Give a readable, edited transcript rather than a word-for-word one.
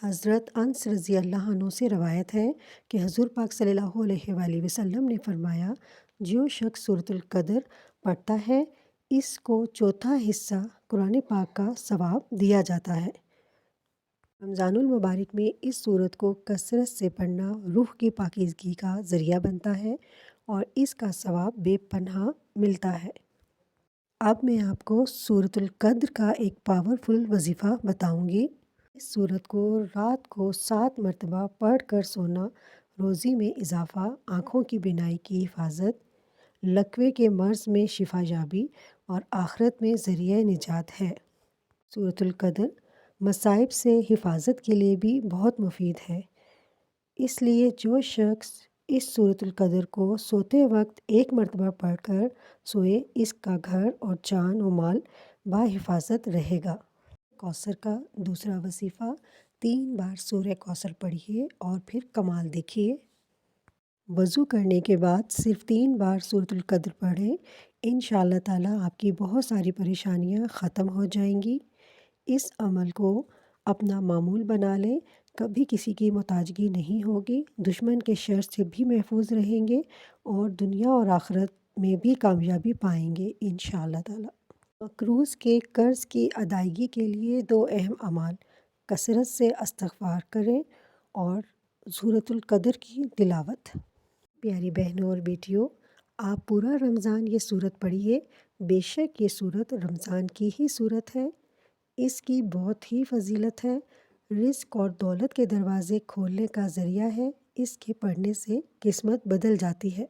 حضرت انس رضی اللہ عنہ سے روایت ہے کہ حضور پاک صلی اللہ علیہ وآلہ وسلم نے فرمایا، جو شخص سورۃ القدر پڑھتا ہے اس کو چوتھا حصہ قرآن پاک کا ثواب دیا جاتا ہے۔ رمضان المبارک میں اس سورت کو کثرت سے پڑھنا روح کی پاکیزگی کا ذریعہ بنتا ہے اور اس کا ثواب بے پناہ ملتا ہے۔ اب میں آپ کو سورۃ القدر کا ایک پاورفل وظیفہ بتاؤں گی۔ اس سورت کو رات کو 7 مرتبہ پڑھ کر سونا روزی میں اضافہ، آنکھوں کی بینائی کی حفاظت، لکوے کے مرض میں شفا یابی اور آخرت میں ذریعہ نجات ہے۔ سورۃ القدر مصائب سے حفاظت کے لیے بھی بہت مفید ہے، اس لیے جو شخص اس سورۃ القدر کو سوتے وقت 1 مرتبہ پڑھ کر سوئے اس کا گھر اور جان و مال بحفاظت رہے گا۔ کوثر کا دوسرا وظیفہ، 3 بار سورہ کوثر پڑھیے اور پھر کمال دیکھیے۔ وضو کرنے کے بعد صرف 3 بار سورۃ القدر پڑھیں، انشاءاللہ تعالیٰ آپ کی بہت ساری پریشانیاں ختم ہو جائیں گی۔ اس عمل کو اپنا معمول بنا لیں، کبھی کسی کی محتاجگی نہیں ہوگی، دشمن کے شر سے بھی محفوظ رہیں گے اور دنیا اور آخرت میں بھی کامیابی پائیں گے انشاءاللہ تعالیٰ۔ مقروض کے قرض کی ادائیگی کے لیے 2 اہم اعمال، کثرت سے استغفار کریں اور سورۃ القدر کی تلاوت۔ پیاری بہنوں اور بیٹیوں، آپ پورا رمضان یہ سورت پڑھیے، بے شک یہ سورت رمضان کی ہی سورت ہے، اس کی بہت ہی فضیلت ہے، رزق اور دولت کے دروازے کھولنے کا ذریعہ ہے، اس کے پڑھنے سے قسمت بدل جاتی ہے۔